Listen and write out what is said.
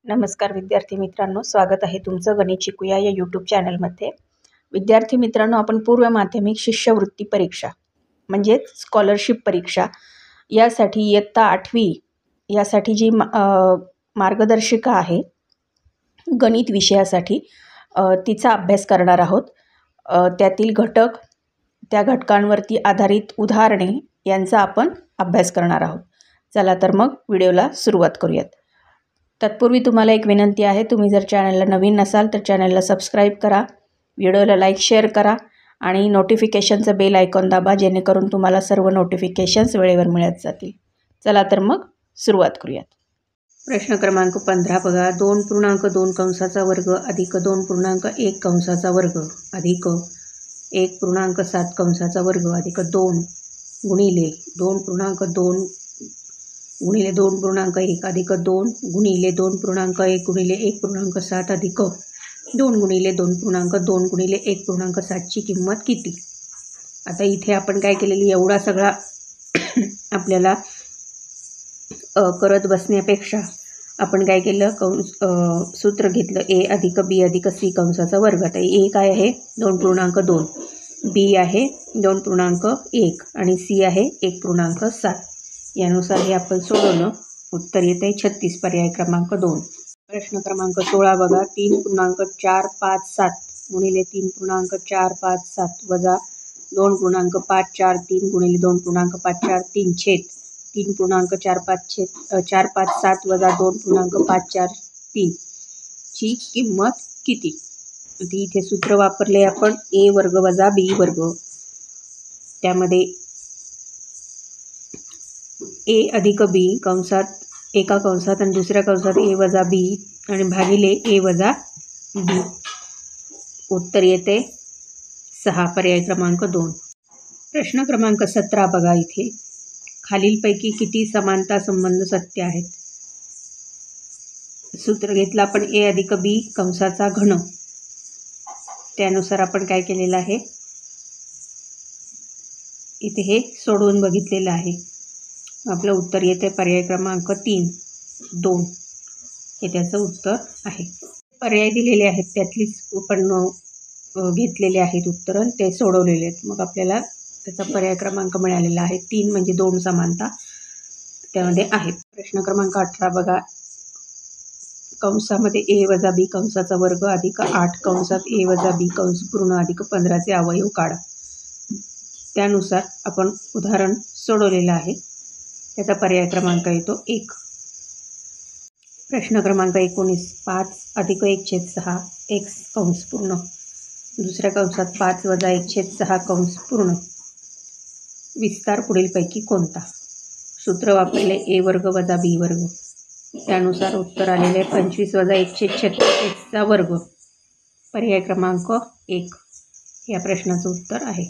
नमस्कार विद्यार्थी मित्रांनो, स्वागत आहे तुमचं गणित शिकूया या यूट्यूब चॅनलमध्ये। विद्यार्थी मित्रांनो, आपण पूर्व माध्यमिक शिष्यवृत्ती परीक्षा म्हणजेच स्कॉलरशिप परीक्षा यासाठी इयत्ता 8वी यासाठी जी मार्गदर्शिका आहे गणित विषयासाठी तिचा अभ्यास करणार आहोत। त्यातील घटक, त्या घटकांवरती आधारित उदाहरणे यांचा आपण अभ्यास करणार आहोत। चला तर मग व्हिडिओला सुरुवात करूयात। तत्पूर्वी तुम्हाला एक विनंती आहे, तुम्ही जर चॅनलला नवीन नसाल तर चॅनलला सबस्क्राईब करा, व्हिडिओला लाईक शेअर करा आणि नोटिफिकेशनचं बेल आयकॉन दाबा, जेणेकरून तुम्हाला सर्व नोटिफिकेशन्स वेळेवर मिळत जातील। चला तर मग सुरुवात करूयात। प्रश्न क्रमांक 15 बघा, 2.2 कंसाचा वर्ग अधिक 2.1 कंसाचा वर्ग अधिक 1.7 कंसाचा वर्ग अधिक 2 गुणिले 2.2 गुणिले 2.1 अधिक 2 गुणिले 2.1 गुणिले 1.7 अधिक 2 गुणिले 2.2 गुणिले 1.7 ची किंमत किती? आता इथे आपण काय केलेली, एवढा सगळा आपल्याला करत बसण्यापेक्षा आपण काय केलं, सूत्र घेतलं a अधिक b अधिक c कंसाचा वर्ग। आता a काय आहे 2.2, b आहे 2.1 आणि c आहे 1.7। यानुसार हे आपण सोडवलं, उत्तर येते 36, पर्याय क्रमांक 2। प्रश्न क्रमांक 16 बघा, 3.457 गुणिले 3.457 वजा 2.543 गुणिले 2.543 छेद 3.457 वजा 2.543 ची किंमत किती? ती इथे सूत्र वापरले आपण a वर्ग वजा b वर्ग। त्यामध्ये a अधिक b कंसात, एका कंसात आणि दुसऱ्या कंसात a वजा b आणि भागिले a वजा b। उत्तर येते 6, पर्याय क्रमांक 2। प्रश्न क्रमांक 17 बघा, इथे खालीलपैकी किती समानता संबंध सत्य आहेत? सूत्र घेतलं आपण a अधिक b कंसाचा घन। त्यानुसार आपण काय केलेलं आहे, इथे हे सोडवून बघितलेलं आहे। आपलं उत्तर येते पर्याय क्रमांक 3, 2 हे त्याचं उत्तर आहे। पर्याय दिलेले आहेत, त्यातलीच आपण घेतलेले आहेत उत्तर, ते सोडवलेले आहेत। मग आपल्याला त्याचा पर्याय क्रमांक मिळालेला आहे 3, म्हणजे 2 समानता त्यामध्ये आहेत। प्रश्न क्रमांक 18 बघा, कंसामध्ये a वजा b कंसाचा वर्ग अधिक 8 कंसात a वजा b कंस पूर्ण अधिक 15 चे अवयव काढा। त्यानुसार आपण उदाहरण सोडवलेलं आहे, त्याचा पर्याय क्रमांक येतो 1। प्रश्न क्रमांक 19, 5 अधिक 1/6 x कंस पूर्ण दुसऱ्या कंसात 5 वजा 1/6 कंस पूर्ण विस्तार पुढीलपैकी कोणता? सूत्र वापरले a वर्ग वजा b वर्ग। त्यानुसार उत्तर आलेले 25 वजा 1/36 x चा वर्ग, पर्याय क्रमांक 1 या प्रश्नाचं उत्तर आहे।